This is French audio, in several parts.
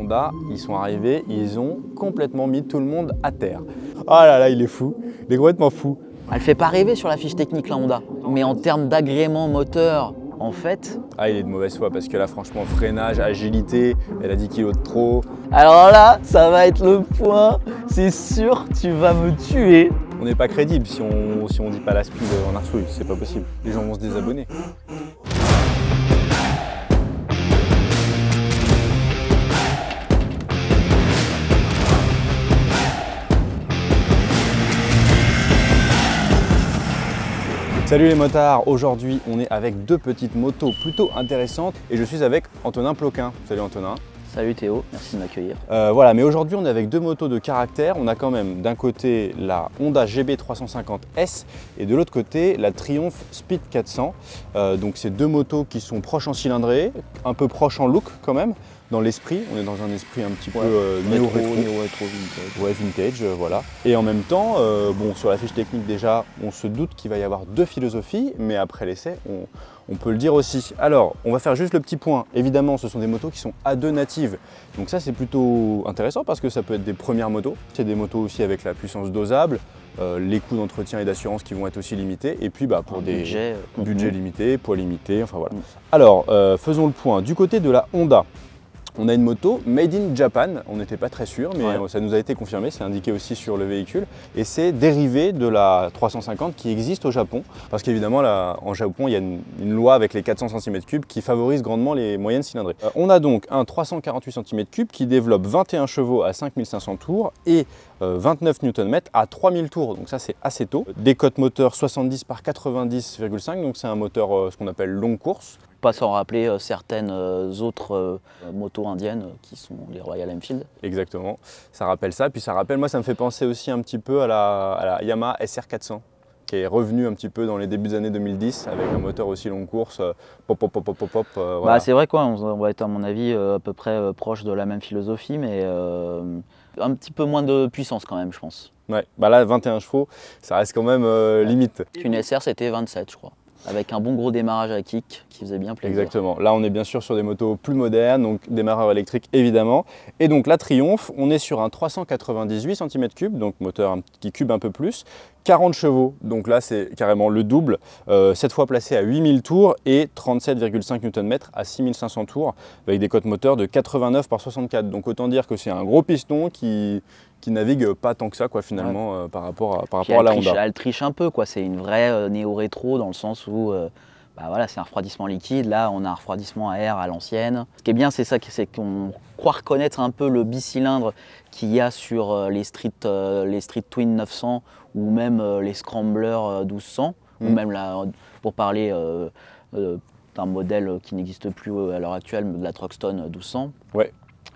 Honda, ils sont arrivés, ils ont complètement mis tout le monde à terre. Ah là là, il est fou, il est complètement fou. Elle fait pas rêver sur la fiche technique la Honda, mais en termes d'agrément moteur, en fait... Ah, il est de mauvaise foi parce que là franchement freinage, agilité, elle a 10 kilos de trop. Alors là, ça va être le point, c'est sûr, tu vas me tuer. On n'est pas crédible si on dit pas la speed en arsouille, c'est pas possible. Les gens vont se désabonner. Salut les motards, aujourd'hui on est avec deux petites motos plutôt intéressantes et je suis avec Antonin Ploquin. Salut Antonin. Salut Théo, merci de m'accueillir. Voilà, mais aujourd'hui on est avec deux motos de caractère. On a quand même d'un côté la Honda GB350S et de l'autre côté la Triumph Speed 400. Donc c'est deux motos qui sont proches en cylindrée, un peu proches en look quand même. Dans l'esprit, on est dans un esprit un petit peu néo-rétro, vintage. Ouais, vintage, voilà. Et en même temps, bon, sur la fiche technique déjà, on se doute qu'il va y avoir deux philosophies, mais après l'essai, on peut le dire aussi. Alors, on va faire juste le petit point. Évidemment, ce sont des motos qui sont A2 natives. Donc ça, c'est plutôt intéressant parce que ça peut être des premières motos. C'est des motos aussi avec la puissance dosable, les coûts d'entretien et d'assurance qui vont être aussi limités. Et puis, bah, pour des budgets limités, poids limité, enfin voilà. Alors, faisons le point. Du côté de la Honda, on a une moto made in Japan, on n'était pas très sûr, mais ça nous a été confirmé, c'est indiqué aussi sur le véhicule. Et c'est dérivé de la 350 qui existe au Japon. Parce qu'évidemment, en Japon, il y a une loi avec les 400 cm3 qui favorise grandement les moyennes cylindrées. On a donc un 348 cm3 qui développe 21 chevaux à 5500 tours et 29 Nm à 3000 tours, donc ça c'est assez tôt. Des cotes moteurs 70 par 90,5, donc c'est un moteur ce qu'on appelle longue course. Pas sans rappeler certaines autres motos indiennes qui sont les Royal Enfield. Exactement, ça rappelle ça, puis ça rappelle, moi ça me fait penser aussi un petit peu à la Yamaha SR400 qui est revenue un petit peu dans les débuts des années 2010 avec un moteur aussi longue course, voilà. Bah, c'est vrai quoi, on va être à mon avis à peu près proche de la même philosophie, mais un petit peu moins de puissance quand même je pense. Ouais, bah là 21 chevaux, ça reste quand même limite. Une SR c'était 27 je crois. Avec un bon gros démarrage à kick qui faisait bien plaisir. Exactement. Là, on est bien sûr sur des motos plus modernes, donc démarreur électrique évidemment. Et donc la Triumph, on est sur un 398 cm3, donc moteur qui cube un peu plus, 40 chevaux, donc là c'est carrément le double, cette fois placé à 8000 tours et 37,5 Nm à 6500 tours, avec des cotes moteurs de 89 par 64. Donc autant dire que c'est un gros piston qui navigue pas tant que ça quoi, finalement par rapport à la Honda. Elle triche un peu, quoi. C'est une vraie néo-rétro dans le sens où bah voilà, c'est un refroidissement liquide, là on a un refroidissement à air à l'ancienne. Ce qui est bien c'est ça, c'est qu'on croit reconnaître un peu le bicylindre qu'il y a sur les Street Twin 900 ou même les Scrambler 1200, ou même là, pour parler d'un modèle qui n'existe plus à l'heure actuelle, de la Truckstone 1200. Ouais.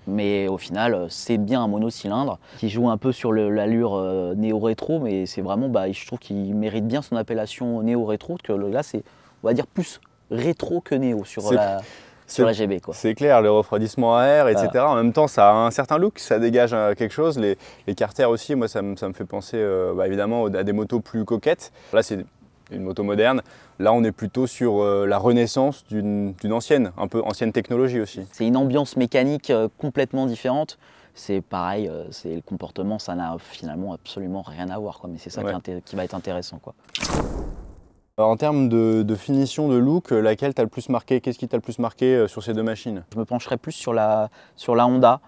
Mais au final, c'est bien un monocylindre qui joue un peu sur l'allure néo-rétro, mais c'est vraiment, je trouve qu'il mérite bien son appellation néo-rétro, que là c'est, on va dire, plus rétro que néo sur la GB. C'est clair, le refroidissement à air, etc. Voilà. En même temps, ça a un certain look, ça dégage quelque chose. Les carters aussi, moi ça me fait penser évidemment à des motos plus coquettes. Là c'est une moto moderne. Là, on est plutôt sur la renaissance d'une ancienne, un peu ancienne technologie aussi. C'est une ambiance mécanique complètement différente. C'est pareil, c'est le comportement, ça n'a finalement absolument rien à voir, quoi. Mais c'est ça qui va être intéressant, quoi. En termes de finition, de look, laquelle t'as le plus marqué? Qu'est-ce qui t'a le plus marqué sur ces deux machines? Je me pencherai plus sur la Honda.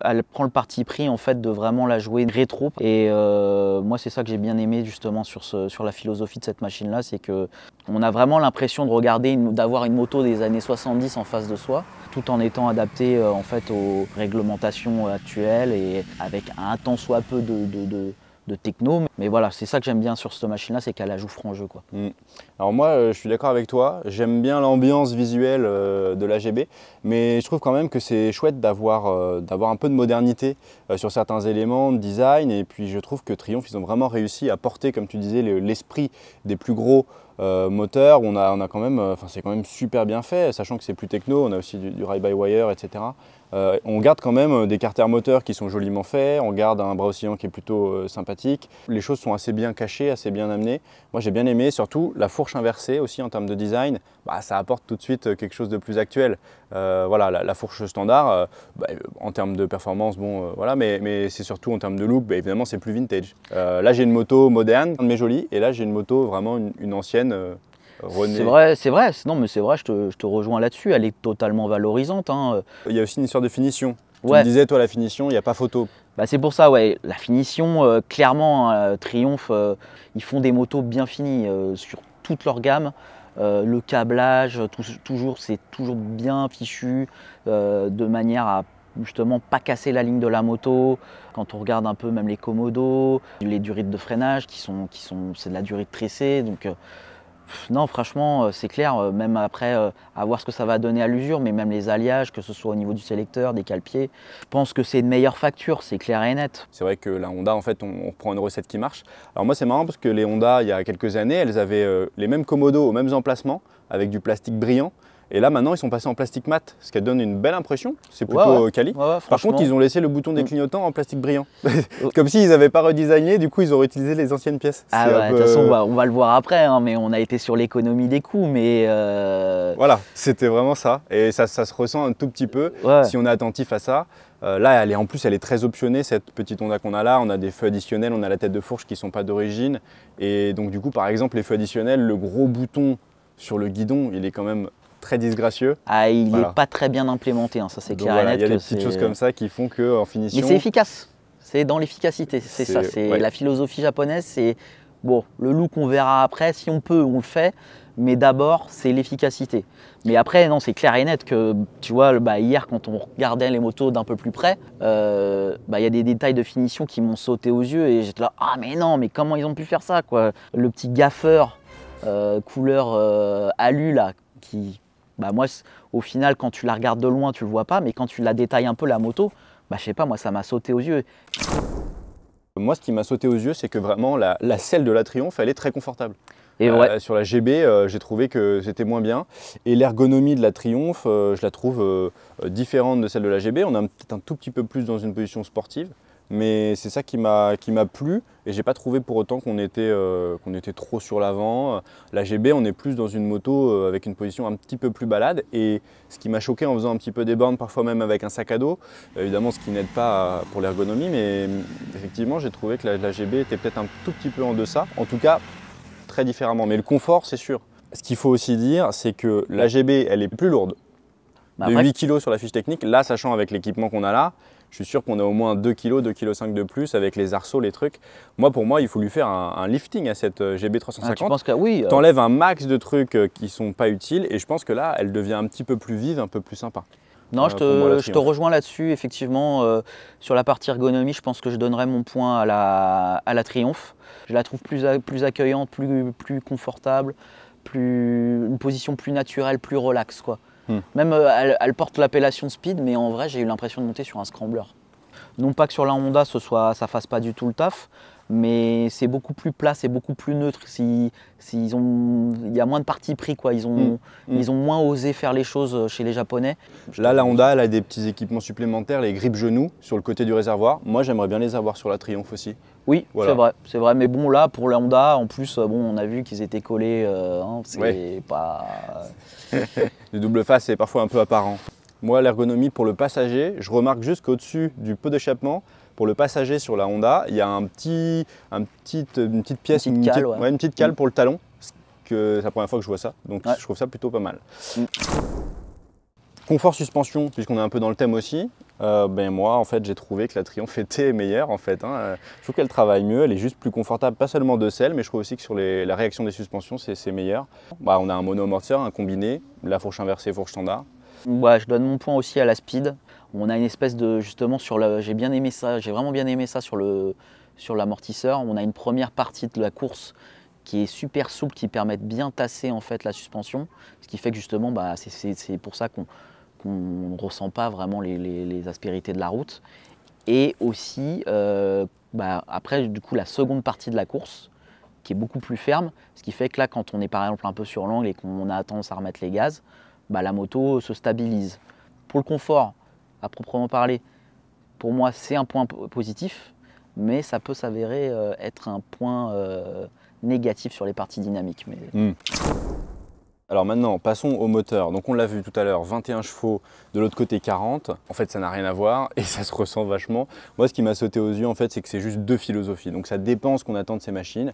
Elle prend le parti pris en fait de vraiment la jouer rétro. Et moi c'est ça que j'ai bien aimé justement sur la philosophie de cette machine-là, c'est qu'on a vraiment l'impression de regarder, d'avoir une moto des années 70 en face de soi, tout en étant adapté en fait aux réglementations actuelles et avec un tant soit peu de techno. Mais voilà, c'est ça que j'aime bien sur cette machine-là, c'est qu'elle la joue franc jeu, quoi. Alors moi, je suis d'accord avec toi, j'aime bien l'ambiance visuelle de la GB, mais je trouve quand même que c'est chouette d'avoir un peu de modernité sur certains éléments de design, et puis je trouve que Triumph, ils ont vraiment réussi à porter, comme tu disais, l'esprit des plus gros moteurs. On a quand même, c'est quand même super bien fait, sachant que c'est plus techno, on a aussi du ride-by-wire, etc. On garde quand même des carters moteurs qui sont joliment faits, on garde un bras oscillant qui est plutôt sympathique. Les choses sont assez bien cachées, assez bien amenées. Moi j'ai bien aimé, surtout la fourche inversée aussi en termes de design, ça apporte tout de suite quelque chose de plus actuel. Voilà, la fourche standard, en termes de performance, bon, voilà, mais c'est surtout en termes de look, évidemment c'est plus vintage. Là j'ai une moto moderne, mais jolie, et là j'ai une moto vraiment une ancienne. C'est vrai, non mais c'est vrai, je te rejoins là-dessus, elle est totalement valorisante. Hein. Il y a aussi une histoire de finition. Tu Ouais. me disais, toi, la finition, il n'y a pas photo. C'est pour ça, ouais, la finition, clairement, Triumph, ils font des motos bien finies sur toute leur gamme. Le câblage, c'est toujours bien fichu, de manière à justement pas casser la ligne de la moto. Quand on regarde un peu même les commodos, les durites de freinage c'est de la durite tressée. Donc, non, franchement, c'est clair, même après, à voir ce que ça va donner à l'usure, mais même les alliages, que ce soit au niveau du sélecteur, des cale-pieds, je pense que c'est une meilleure facture, c'est clair et net. C'est vrai que la Honda, en fait, on reprend une recette qui marche. Alors moi, c'est marrant parce que les Honda, il y a quelques années, elles avaient les mêmes commodos aux mêmes emplacements, avec du plastique brillant. Et là, maintenant, ils sont passés en plastique mat, ce qui donne une belle impression. C'est plutôt quali. Par contre, ils ont laissé le bouton des clignotants en plastique brillant. Comme s'ils n'avaient pas redesigné, du coup, ils ont réutilisé les anciennes pièces. De toute façon, on va le voir après, hein, mais on a été sur l'économie des coûts. Mais Voilà, c'était vraiment ça. Et ça se ressent un tout petit peu si on est attentif à ça. Là, en plus, elle est très optionnée, cette petite Honda qu'on a là. On a des feux additionnels, on a la tête de fourche qui ne sont pas d'origine. Et donc, du coup, par exemple, les feux additionnels, le gros bouton sur le guidon, il est quand même très disgracieux. Il n'est pas très bien implémenté, hein, ça c'est clair et net. Il y a des petites choses comme ça qui font qu'en finition… Mais c'est efficace, c'est dans l'efficacité, c'est ça, c'est la philosophie japonaise, c'est bon, le look on verra après, si on peut on le fait, mais d'abord c'est l'efficacité. Mais après non, c'est clair et net que tu vois, hier quand on regardait les motos d'un peu plus près, y a des détails de finition qui m'ont sauté aux yeux et j'étais là, ah mais non, mais comment ils ont pu faire ça quoi. Le petit gaffeur couleur alu là, qui… moi, au final, quand tu la regardes de loin, tu le vois pas, mais quand tu la détailles un peu la moto, je sais pas, moi, ça m'a sauté aux yeux. Moi, ce qui m'a sauté aux yeux, c'est que vraiment la selle de la Triumph, elle est très confortable. Et sur la GB, j'ai trouvé que c'était moins bien. Et l'ergonomie de la Triumph, je la trouve différente de celle de la GB. On est peut-être un tout petit peu plus dans une position sportive. Mais c'est ça qui m'a plu et j'ai pas trouvé pour autant qu'on était trop sur l'avant. La GB, on est plus dans une moto avec une position un petit peu plus balade et ce qui m'a choqué en faisant un petit peu des bornes, parfois même avec un sac à dos, évidemment ce qui n'aide pas pour l'ergonomie, mais effectivement j'ai trouvé que la GB était peut-être un tout petit peu en deçà, en tout cas très différemment, mais le confort c'est sûr. Ce qu'il faut aussi dire, c'est que la GB elle est plus lourde, de 8 kg sur la fiche technique, là sachant avec l'équipement qu'on a là, je suis sûr qu'on a au moins 2 kg, 2,5 kg de plus avec les arceaux, les trucs. Pour moi, il faut lui faire un lifting à cette GB350. Tu penses que oui, t'enlèves un max de trucs qui ne sont pas utiles et je pense que là, elle devient un petit peu plus vive, un peu plus sympa. Non, je te rejoins là-dessus, effectivement. Sur la partie ergonomie, je pense que je donnerais mon point à la Triumph. Je la trouve plus accueillante, plus confortable, une position plus naturelle, plus relaxe, quoi. Même elle porte l'appellation Speed, mais en vrai j'ai eu l'impression de monter sur un scrambler. Non pas que sur la Honda ça fasse pas du tout le taf, mais c'est beaucoup plus plat, c'est beaucoup plus neutre. Il y a moins de parti pris, quoi. Ils ont moins osé faire les choses chez les Japonais. Là la Honda elle a des petits équipements supplémentaires, les grippes genoux sur le côté du réservoir. Moi j'aimerais bien les avoir sur la Triumph aussi. Oui, voilà. c'est vrai, mais bon là pour la Honda, en plus on a vu qu'ils étaient collés, c'est pas… Les double face c'est parfois un peu apparent. Moi l'ergonomie pour le passager, je remarque juste qu'au-dessus du pot d'échappement, pour le passager sur la Honda, il y a une petite pièce, une petite cale pour le talon. C'est la première fois que je vois ça, donc je trouve ça plutôt pas mal. Confort suspension, puisqu'on est un peu dans le thème aussi, moi en fait j'ai trouvé que la Triumph était meilleure en fait. Je trouve qu'elle travaille mieux, elle est juste plus confortable, pas seulement de selle, mais je trouve aussi que sur la réaction des suspensions c'est meilleur. On a un mono-amortisseur, un combiné, la fourche inversée, fourche standard. Je donne mon point aussi à la Speed. On a une espèce de, justement, j'ai bien aimé ça, j'ai vraiment bien aimé ça sur l'amortisseur. On a une première partie de la course qui est super souple, qui permet de bien tasser en fait la suspension, ce qui fait que justement c'est pour ça qu'on ne ressent pas vraiment les aspérités de la route. Et aussi, après du coup la seconde partie de la course, qui est beaucoup plus ferme, ce qui fait que là quand on est par exemple un peu sur l'angle et qu'on a tendance à remettre les gaz, la moto se stabilise. Pour le confort, à proprement parler, pour moi, c'est un point positif, mais ça peut s'avérer être un point négatif sur les parties dynamiques. Mais... Alors maintenant, passons au moteur. Donc on l'a vu tout à l'heure, 21 chevaux, de l'autre côté 40. En fait, ça n'a rien à voir et ça se ressent vachement. Moi, ce qui m'a sauté aux yeux, en fait, c'est que c'est juste deux philosophies. Donc ça dépend ce qu'on attend de ces machines.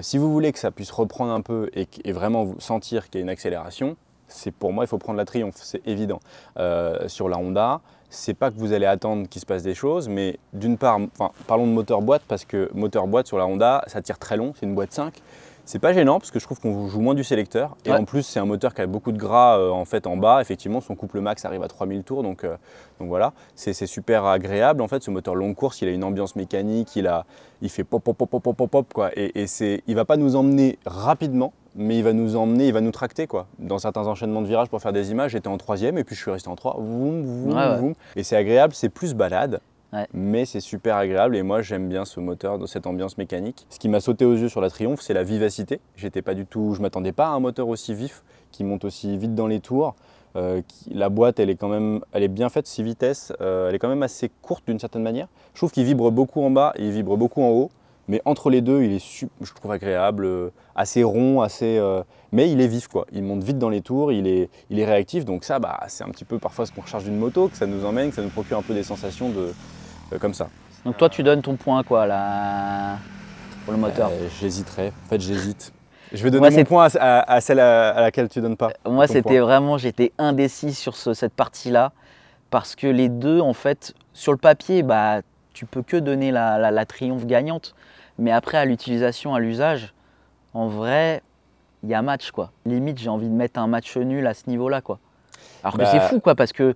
Si vous voulez que ça puisse reprendre un peu et vraiment vous sentir qu'il y a une accélération, pour moi, il faut prendre la Triumph, c'est évident. Sur la Honda, c'est pas que vous allez attendre qu'il se passe des choses, mais d'une part, parlons de moteur boîte, parce que moteur boîte sur la Honda, ça tire très long, c'est une boîte 5. C'est pas gênant parce que je trouve qu'on joue moins du sélecteur et en plus c'est un moteur qui a beaucoup de gras en fait en bas. Effectivement son couple max arrive à 3000 tours donc voilà, c'est super agréable en fait. Ce moteur longue course, il a une ambiance mécanique, il fait pop pop pop pop pop pop, pop quoi, et il va pas nous emmener rapidement, mais il va nous tracter quoi. Dans certains enchaînements de virages pour faire des images, j'étais en 3e et puis je suis resté en 3, voum, voum, voum. Et c'est agréable, c'est plus balade. Mais c'est super agréable et moi j'aime bien ce moteur, de cette ambiance mécanique. Ce qui m'a sauté aux yeux sur la Triumph, c'est la vivacité. Je ne m'attendais pas à un moteur aussi vif, qui monte aussi vite dans les tours. La boîte, elle est bien faite, 6 vitesses, elle est quand même assez courte d'une certaine manière. Je trouve qu'il vibre beaucoup en bas et il vibre beaucoup en haut. Mais entre les deux, il est, je trouve, agréable, assez rond, mais il est vif quoi. Il monte vite dans les tours, il est réactif. Donc ça, c'est un petit peu parfois ce qu'on recherche d'une moto, que ça nous emmène, que ça nous procure un peu des sensations comme ça. Donc toi, tu donnes ton point quoi là, pour le moteur? J'hésiterai. En fait, j'hésite. Je vais donner mon point à celle à laquelle tu donnes pas. Moi, c'était vraiment, j'étais indécis sur cette partie-là parce que les deux, en fait, sur le papier, tu peux que donner la Triumph gagnante. Mais après, à l'utilisation, à l'usage, en vrai, il y a match quoi. Limite, j'ai envie de mettre un match nul à ce niveau-là quoi. Alors que c'est fou quoi, parce que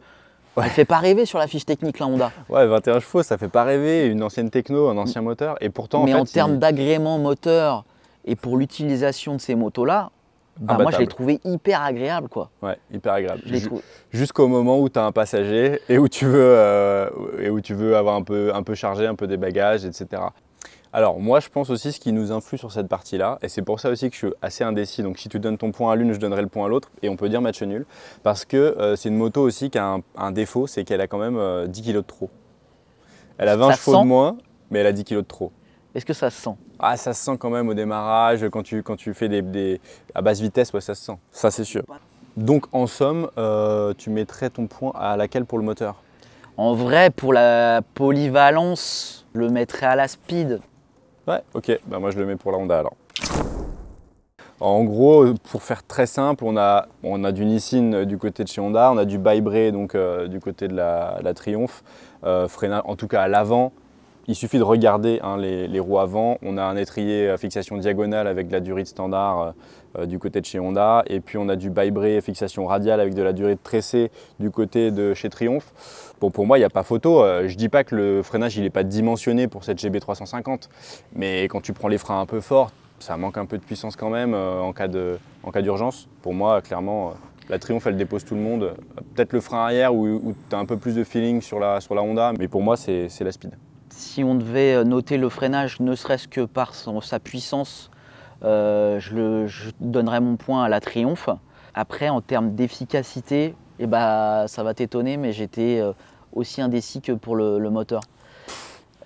elle fait pas rêver sur la fiche technique la Honda. Ouais, 21 chevaux, ça fait pas rêver, une ancienne techno, un ancien moteur, et pourtant. Mais en termes d'agrément moteur et pour l'utilisation de ces motos-là, moi je l'ai trouvé hyper agréable quoi. Ouais, hyper agréable. Jusqu'au moment où tu as un passager et où tu veux avoir un peu chargé, un peu des bagages, etc. Alors moi je pense aussi ce qui nous influe sur cette partie-là, et c'est pour ça aussi que je suis assez indécis, donc si tu donnes ton point à l'une, je donnerai le point à l'autre, et on peut dire match nul, parce que c'est une moto aussi qui a un défaut, c'est qu'elle a quand même 10 kg de trop. Elle a 20 chevaux de moins, mais elle a 10 kg de trop. Est-ce que ça se sent? Ah, ça se sent quand même au démarrage, quand tu fais à basse vitesse, ouais, ça se sent, ça c'est sûr. Donc en somme, tu mettrais ton point à laquelle pour le moteur? En vrai, pour la polyvalence, je le mettrais à la Speed. Ouais, ok, moi je le mets pour la Honda alors. En gros, pour faire très simple, on a du Nissin du côté de chez Honda, on a du By-Bray donc du côté de la Triumph, freinage en tout cas à l'avant. Il suffit de regarder les roues avant. On a un étrier à fixation diagonale avec de la durite standard du côté de chez Honda. Et puis on a du By-Bray fixation radiale avec de la durite tressée du côté de chez Triumph. Bon, pour moi, il n'y a pas photo. Je ne dis pas que le freinage n'est pas dimensionné pour cette GB350. Mais quand tu prends les freins un peu forts, ça manque un peu de puissance quand même en cas d'urgence. Pour moi, clairement, la Triumph, elle dépose tout le monde. Peut-être le frein arrière où tu as un peu plus de feeling sur la Honda. Mais pour moi, c'est la Speed. Si on devait noter le freinage, ne serait-ce que par sa puissance, je donnerais mon point à la Triumph. Après, en termes d'efficacité, ça va t'étonner, mais j'étais aussi indécis que pour le moteur.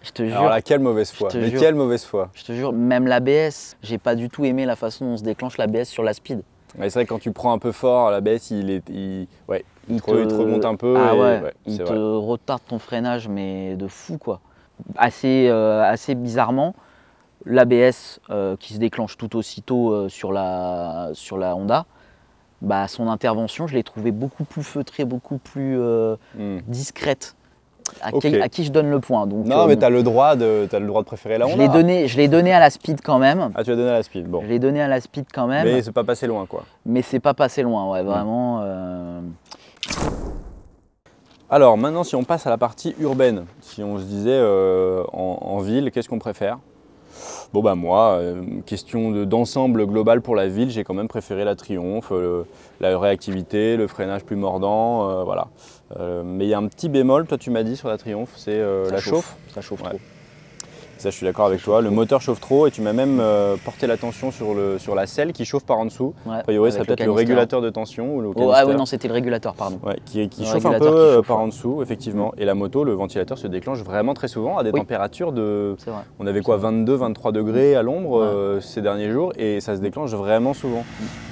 Je te jure. Alors là, quelle mauvaise foi. Mais quelle mauvaise foi. Je te jure, même l'ABS, j'ai pas du tout aimé la façon dont on se déclenche l'ABS sur la Speed. Ouais, c'est vrai que quand tu prends un peu fort, l'ABS, il te remonte un peu. Il te retarde ton freinage, mais de fou quoi. Assez bizarrement, l'ABS qui se déclenche tout aussitôt sur la Honda, son intervention, je l'ai trouvée beaucoup plus feutrée, beaucoup plus discrète. À qui je donne le point. Donc, non, mais tu as le droit de préférer la Honda. Je l'ai donné à la Speed quand même. Ah, tu l'as donné à la Speed, bon. Je l'ai donné à la Speed quand même. Mais c'est pas passé loin, quoi. Mais c'est pas passé loin, ouais, vraiment. Alors maintenant, si on passe à la partie urbaine, si on se disait en ville, qu'est-ce qu'on préfère? Bon moi, question d'ensemble global pour la ville, j'ai quand même préféré la Triumph, la réactivité, le freinage plus mordant, voilà. Mais il y a un petit bémol, toi tu m'as dit sur la Triumph, c'est la chauffe. Ça chauffe trop. Ça, je suis d'accord avec toi. Le moteur chauffe trop et tu m'as même porté l'attention sur la selle qui chauffe par en dessous. Ouais, A priori, c'est avec peut-être le régulateur de tension ou le Oh, ah oui, non, c'était le régulateur, pardon. Ouais, qui Le chauffe un régulateur peu qui chauffe, par ouais. en dessous, effectivement. Et la moto, le ventilateur se déclenche vraiment très souvent à des Oui. températures de. C'est vrai. On avait quoi, 22, 23 degrés à l'ombre Ouais. ces derniers jours et ça se déclenche vraiment souvent.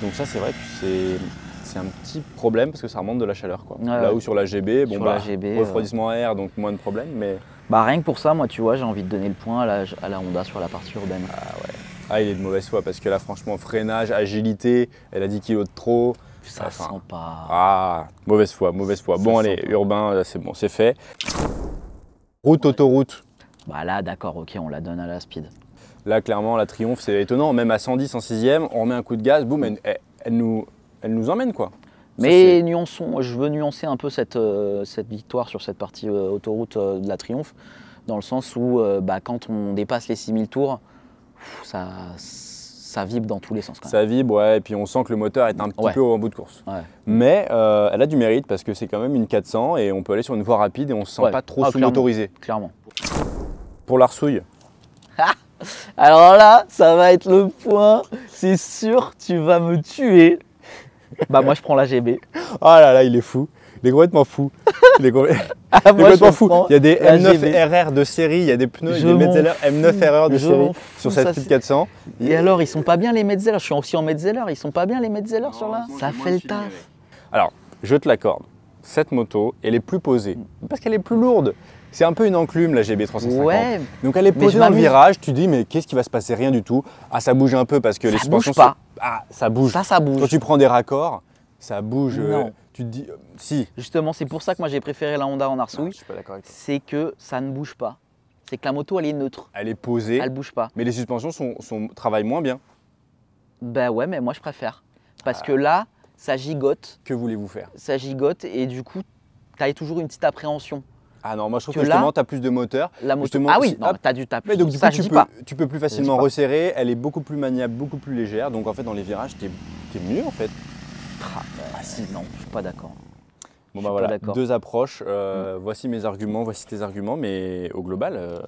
Donc ça, c'est vrai que c'est un petit problème parce que ça remonte de la chaleur, quoi. Ouais, Là ouais. où sur la GB, bon Sur bah, la GB, refroidissement à air, donc moins de problème, mais Bah rien que pour ça, moi tu vois, j'ai envie de donner le point à la Honda sur la partie urbaine. il est de mauvaise foi parce que là, franchement, freinage, agilité, elle a 10 kilos de trop. Ça Enfin, sent pas. Ah, mauvaise foi, mauvaise foi. Bon, Ça allez, sent pas. urbain, c'est bon, c'est fait. Route, autoroute. Bah là, d'accord, ok, on la donne à la speed. Là, clairement, la Triumph, c'est étonnant. Même à 110 en 6ème, on remet un coup de gaz, boum, elle nous emmène, quoi. Ça, Mais nuançons, je veux nuancer un peu cette victoire sur cette partie autoroute de la Triumph, dans le sens où bah, quand on dépasse les 6000 tours, ça vibre dans tous les sens quand même. ça vibre, ouais, et puis on sent que le moteur est un petit Ouais. peu en bout de course. Ouais. Mais elle a du mérite parce que c'est quand même une 400 et on peut aller sur une voie rapide et on ne se sent Ouais. pas trop Ah, sous-motorisé. Clairement. Pour l'Arsouille, Alors là, ça va être le point, c'est sûr, tu vas me tuer. Bah moi je prends la GB. ah là là, il est fou. Il est complètement fou. Il est complètement Ah, il est moi, complètement je fou. prends Il y a des la M9 GB. RR de série, il y a des pneus, Je des m'en Metzeler M9 RR de je série m'en fous, sur cette ça, Speed c'est- 400. Et alors, ils sont pas bien les Metzeler. Je suis aussi en Metzeler. Ils sont pas bien les Metzeler sur là. franchement, Ça j'ai moins fait de le feeling taf. Alors, je te l'accorde. Cette moto, elle est plus posée parce qu'elle est plus lourde. C'est un peu une enclume la GB350. Ouais, Donc elle est Mais posée je dans le m'amuse. virage, tu dis mais qu'est-ce qui va se passer? Rien du tout. Ah, ça bouge un peu parce que les Ça suspensions bouge pas. Ah, ça bouge. ça Quand bouge. tu prends des raccords, ça bouge. Non. Tu te dis si. Justement, c'est pour ça que moi j'ai préféré la Honda en Non, Arsouille. je suis pas d'accord avec toi. C'est que ça ne bouge pas. C'est que la moto, elle est neutre. Elle est posée, Elle bouge pas. mais les suspensions travaillent moins bien. Ben ouais, mais moi je préfère. Parce que là, ça gigote. Que voulez-vous faire? Ça gigote et du coup, tu as toujours une petite appréhension. Ah non, moi je trouve Que que là, justement tu as plus de moteur. La moto. Justement, Ah oui, c'est- non, hop. t'as du tap. Mais donc du Ça, coup je dis pas. tu peux plus facilement pas. resserrer, elle est beaucoup plus maniable, beaucoup plus légère. Donc en fait dans les virages, t'es mieux en fait. Ah si, non, je suis pas d'accord. Bon Je bah suis pas voilà, d'accord. deux approches. Voici mes arguments, voici tes arguments, mais au global,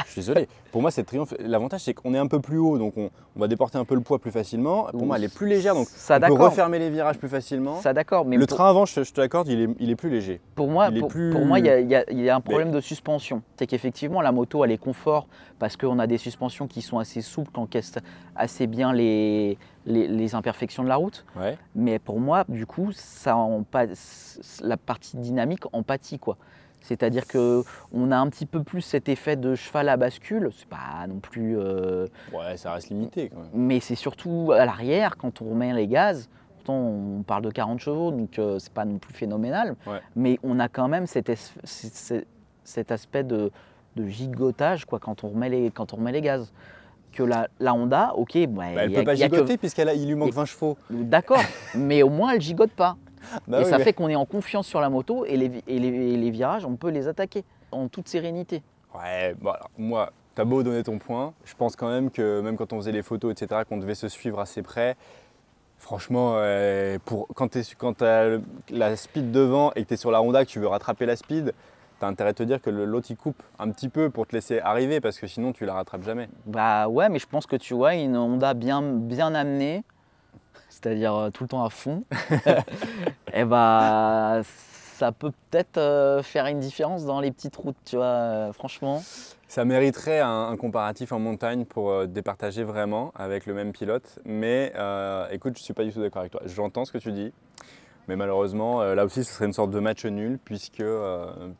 je suis désolé. Pour moi, cette Triumph, l'avantage c'est qu'on est un peu plus haut, donc on va déporter un peu le poids plus facilement. Pour moi, elle est plus légère, donc Ça, on peut d'accord. refermer les virages plus facilement. Ça d'accord, mais Le pour- train avant, je te l'accorde, il est plus léger. Pour moi, Il est plus- pour moi, il y a un problème de suspension. C'est qu'effectivement, la moto, elle est confort parce qu'on a des suspensions qui sont assez souples, qui encaissent assez bien les imperfections de la route. Ouais. Mais pour moi, du coup, la partie dynamique en pâtit, quoi. C'est-à-dire qu'on a un petit peu plus cet effet de cheval à bascule. C'est pas non plus. Ouais, ça reste limité quand même. Mais c'est surtout à l'arrière, quand on remet les gaz. Pourtant, on parle de 40 chevaux, donc c'est pas non plus phénoménal. Ouais. Mais on a quand même cet aspect de gigotage quoi, quand on remet les gaz. Que la Honda, ok, bah, Elle y peut a- pas y a que- gigoter puisqu'il lui manque 20 chevaux. D'accord, mais au moins elle gigote pas. Bah et oui, ça mais- fait qu'on est en confiance sur la moto et les virages, on peut les attaquer en toute sérénité. Ouais, bon alors, moi, t'as beau donner ton point, je pense quand même que même quand on faisait les photos, etc., qu'on devait se suivre assez près, franchement, quand t'as la speed devant et que t'es sur la Honda, que tu veux rattraper la speed, t'as intérêt à te dire que l'autre il coupe un petit peu pour te laisser arriver parce que sinon tu la rattrapes jamais. Bah ouais, mais je pense que tu vois, une Honda bien amenée, c'est-à-dire tout le temps à fond, et bah ça peut peut-être faire une différence dans les petites routes, tu vois, franchement. Ça mériterait un comparatif en montagne pour départager vraiment avec le même pilote, mais écoute, je suis pas du tout d'accord avec toi. J'entends ce que tu dis. Mais malheureusement, là aussi, ce serait une sorte de match nul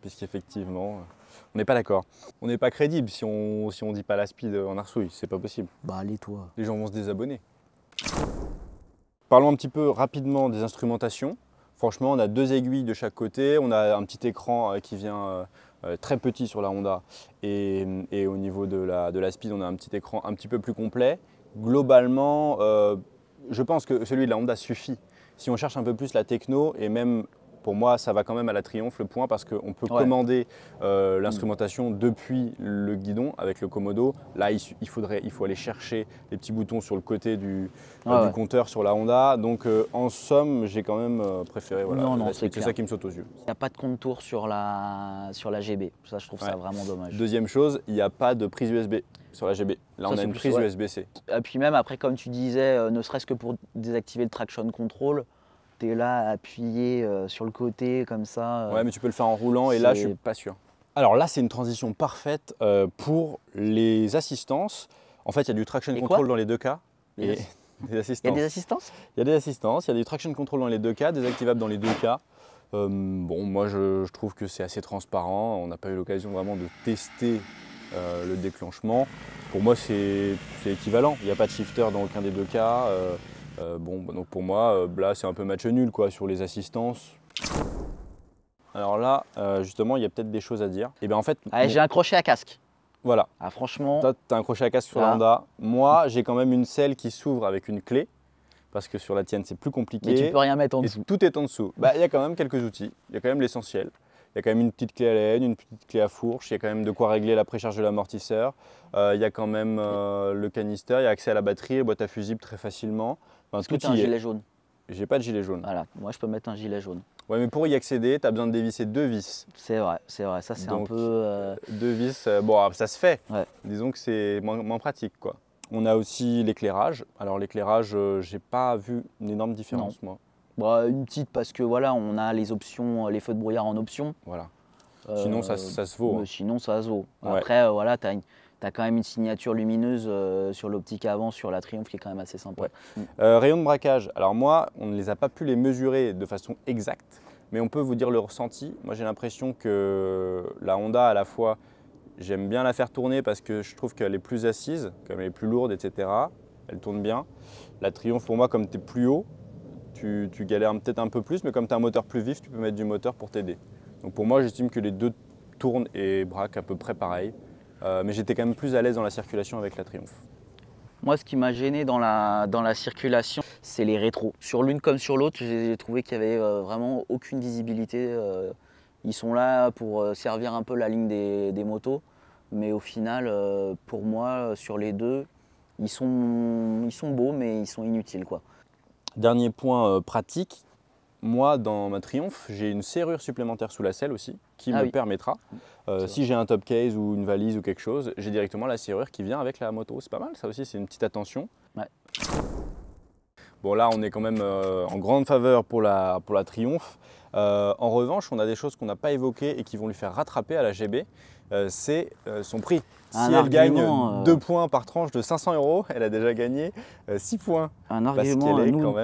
puisqu'effectivement, on n'est pas d'accord. On n'est pas crédible si on dit pas la speed en Arsouille, c'est pas possible. Bah allez toi. Les gens vont se désabonner. Parlons un petit peu rapidement des instrumentations. Franchement, on a deux aiguilles de chaque côté, on a un petit écran qui vient très petit sur la Honda et au niveau de la speed, on a un petit écran un petit peu plus complet. Globalement, je pense que celui de la Honda suffit. Si on cherche un peu plus la techno et même Pour moi, ça va quand même à la Triumph le point parce qu'on peut commander l'instrumentation depuis le guidon avec le Komodo. Là, il faut aller chercher les petits boutons sur le côté du compteur sur la Honda. Donc en somme, j'ai quand même préféré. Voilà, c'est ça qui me saute aux yeux. Il n'y a pas de contour sur la GB. Ça, je trouve ça vraiment dommage. Deuxième chose, il n'y a pas de prise USB sur la GB. Là, on a une prise USB-C. Et puis même après, comme tu disais, ne serait-ce que pour désactiver le traction control, tu es là appuyé sur le côté comme ça. Ouais, mais tu peux le faire en roulant et là, je suis pas sûr. Alors là, c'est une transition parfaite pour les assistances. En fait, il y a du traction control dans les deux cas. Et des assistances. Il y a des assistances? Il y a des assistances, il y a du traction control dans les deux cas, désactivable dans les deux cas. Bon, moi, je trouve que c'est assez transparent. On n'a pas eu l'occasion vraiment de tester le déclenchement. Pour moi, c'est équivalent. Il n'y a pas de shifter dans aucun des deux cas. Donc pour moi, là, c'est un peu match nul quoi, sur les assistances. Alors là, justement, il y a peut-être des choses à dire. Et bien en fait, j'ai un crochet à casque. Voilà. Ah, franchement. Toi, tu as un crochet à casque sur la Honda. Moi, j'ai quand même une selle qui s'ouvre avec une clé. Parce que sur la tienne, c'est plus compliqué. Mais tu peux rien mettre en dessous. Tout est en dessous. Il y a quand même quelques outils. Il y a quand même l'essentiel. Il y a quand même une petite clé à laine, une petite clé à fourche. Il y a quand même de quoi régler la précharge de l'amortisseur. Il y a quand même le canister. Il y a accès à la batterie, la boîte à fusible très facilement. Est-ce que tu as un gilet jaune? J'ai pas de gilet jaune. Voilà, moi je peux mettre un gilet jaune. Ouais, mais pour y accéder, tu as besoin de dévisser 2 vis. C'est vrai. Ça, c'est un peu. 2 vis, bon, ça se fait. Ouais. Disons que c'est moins pratique, quoi. On a aussi l'éclairage. Alors, l'éclairage, j'ai pas vu une énorme différence, moi. Bah, une petite, parce que voilà, on a les options, les feux de brouillard en option. Voilà. Sinon, ça se vaut. Hein. Sinon, ça se vaut. Après, voilà, tu as quand même une signature lumineuse sur l'optique avant, sur la Triumph, qui est quand même assez sympa. Ouais. Rayon de braquage. Alors moi, on ne les a pas pu les mesurer de façon exacte, mais on peut vous dire le ressenti. Moi, j'ai l'impression que la Honda, à la fois, j'aime bien la faire tourner parce que je trouve qu'elle est plus assise, comme elle est plus lourde, etc. Elle tourne bien. La Triumph, pour moi, comme tu es plus haut, tu galères peut-être un peu plus, mais comme tu as un moteur plus vif, tu peux mettre du moteur pour t'aider. Donc pour moi, j'estime que les deux tournent et braquent à peu près pareil. Mais j'étais quand même plus à l'aise dans la circulation avec la Triumph. Moi, ce qui m'a gêné dans la circulation, c'est les rétros. Sur l'une comme sur l'autre, j'ai trouvé qu'il n'y avait vraiment aucune visibilité. Ils sont là pour servir un peu la ligne des motos. Mais au final, pour moi, sur les deux, ils sont beaux, mais ils sont inutiles, quoi. Dernier point pratique. Moi, dans ma Triumph, j'ai une serrure supplémentaire sous la selle aussi, qui me permettra, si j'ai un top case ou une valise ou quelque chose, j'ai directement la serrure qui vient avec la moto. C'est pas mal, ça aussi, c'est une petite attention. Ouais. Bon, là, on est quand même en grande faveur pour la Triumph. En revanche, on a des choses qu'on n'a pas évoquées et qui vont lui faire rattraper à la GB. C'est son prix. Si elle gagne 2 points par tranche de 500 €, elle a déjà gagné 6 points. Un argument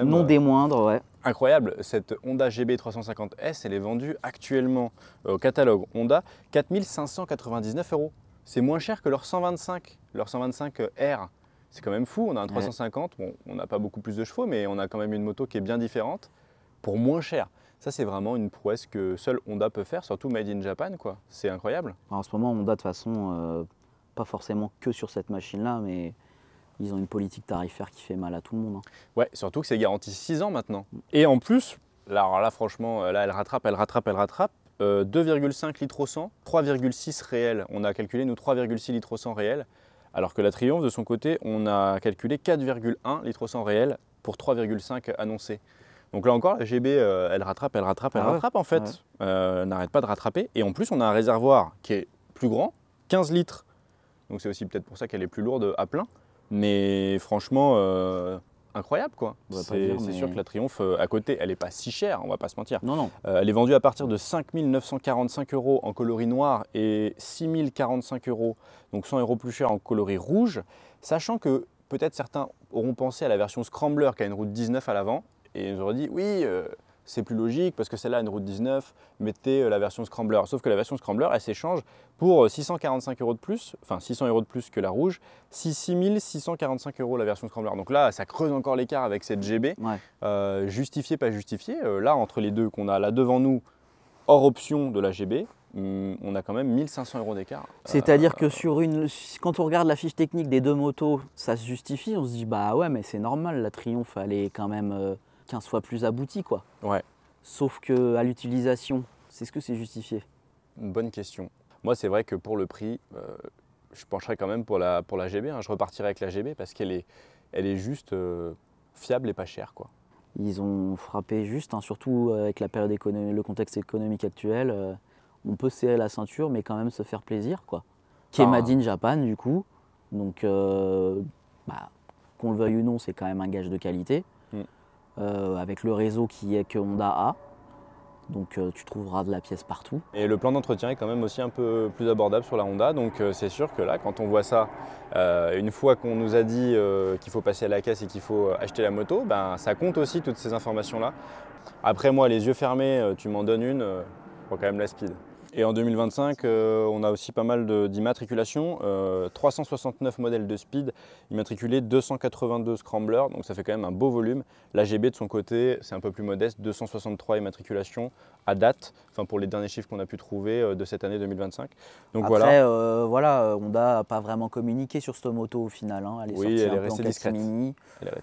non des moindres, ouais. Incroyable, cette Honda GB 350S, elle est vendue actuellement au catalogue Honda 4 599 €. C'est moins cher que leur 125 R. C'est quand même fou, on a un 350, bon, on n'a pas beaucoup plus de chevaux, mais on a quand même une moto qui est bien différente pour moins cher. Ça, c'est vraiment une prouesse que seule Honda peut faire, surtout made in Japan, quoi. C'est incroyable. En ce moment, Honda, de toute façon, pas forcément que sur cette machine-là, mais ils ont une politique tarifaire qui fait mal à tout le monde. Hein. Ouais, surtout que c'est garanti 6 ans maintenant. Et en plus, là franchement, là, elle rattrape. 2,5 litres au 100, 3,6 réel. On a calculé, nous, 3,6 litres au 100 réel. Alors que la Triumph, de son côté, on a calculé 4,1 litres au 100 réel pour 3,5 annoncés. Donc là encore, la GB, elle rattrape en fait. N'arrête pas de rattraper. Et en plus, on a un réservoir qui est plus grand, 15 litres. Donc c'est aussi peut-être pour ça qu'elle est plus lourde à plein. Mais franchement, incroyable quoi. C'est sûr que la Triumph, à côté, elle n'est pas si chère, on va pas se mentir. Non. Elle est vendue à partir de 5 945 € en coloris noir et 6 045 €, donc 100 € plus cher en coloris rouge. Sachant que peut-être certains auront pensé à la version Scrambler qui a une route 19 à l'avant. Et ils auraient dit, oui, c'est plus logique parce que celle-là a une route 19, mettez la version Scrambler. Sauf que la version Scrambler, elle s'échange pour 645 € de plus, enfin 600 € de plus que la rouge, 6 645 € la version Scrambler. Donc là, ça creuse encore l'écart avec cette GB. Justifié, pas justifié. Là, entre les deux qu'on a là devant nous, hors option de la GB, on a quand même 1500 € d'écart. C'est-à-dire que quand on regarde la fiche technique des deux motos, ça se justifie, on se dit, bah ouais, mais c'est normal, la Triumph, elle est quand même 15 fois plus abouti, quoi. Ouais. Sauf qu'à l'utilisation, est-ce que c'est justifié? Une bonne question. Moi, c'est vrai que pour le prix, je pencherais quand même pour la GB. Hein. Je repartirais avec la GB parce qu'elle est juste fiable et pas chère, quoi. Ils ont frappé juste, hein, surtout avec la période le contexte économique actuel. On peut serrer la ceinture, mais quand même se faire plaisir, quoi. Qui est made in Japan, du coup. Donc, qu'on le veuille ou non, c'est quand même un gage de qualité. Avec le réseau que Honda a. Donc tu trouveras de la pièce partout. Et le plan d'entretien est quand même aussi un peu plus abordable sur la Honda. Donc c'est sûr que là, quand on voit ça, une fois qu'on nous a dit qu'il faut passer à la caisse et qu'il faut acheter la moto, ben, ça compte aussi toutes ces informations-là. Après moi, les yeux fermés, tu m'en donnes une, faut quand même la speed. Et en 2025, on a aussi pas mal d'immatriculations, 369 modèles de speed, immatriculés 282 scramblers, donc ça fait quand même un beau volume. La GB de son côté, c'est un peu plus modeste, 263 immatriculations à date, enfin pour les derniers chiffres qu'on a pu trouver de cette année 2025. Donc après, Honda n'a pas vraiment communiqué sur cette moto au final, hein. Elle est sortie elle est un peu restée en discrète. catimini.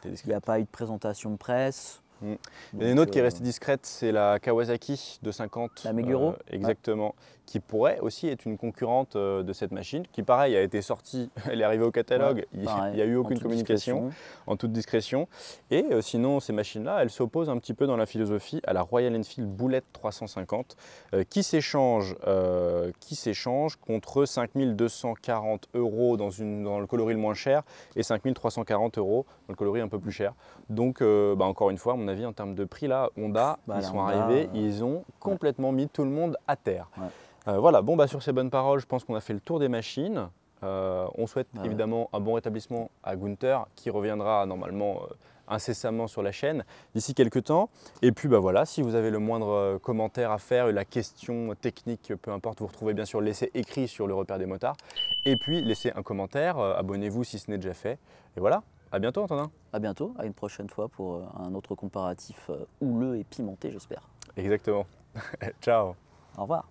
Il n'y a pas eu de présentation de presse. Il y en a une autre qui est restée discrète, c'est la Kawasaki 250. La Meguro. Exactement. Qui pourrait aussi être une concurrente de cette machine, qui pareil a été sortie, elle est arrivée au catalogue, il n'y a eu aucune communication, en toute discrétion. Et sinon, ces machines-là, elles s'opposent un petit peu dans la philosophie à la Royal Enfield Bullet 350, qui s'échange contre 5 240 € dans le coloris le moins cher et 5 340 € dans le coloris un peu plus cher. Donc, encore une fois, à mon avis, en termes de prix, là, Honda, arrivés, ils ont complètement mis tout le monde à terre. Voilà, sur ces bonnes paroles, je pense qu'on a fait le tour des machines. On souhaite évidemment un bon rétablissement à Gunther qui reviendra normalement incessamment sur la chaîne d'ici quelques temps. Et puis voilà, si vous avez le moindre commentaire à faire, la question technique, peu importe, vous retrouvez bien sûr l'essai écrit sur le repère des motards. Et puis laissez un commentaire, abonnez-vous si ce n'est déjà fait. Et voilà, à bientôt Antonin. À bientôt, à une prochaine fois pour un autre comparatif houleux et pimenté, j'espère. Exactement. Ciao. Au revoir.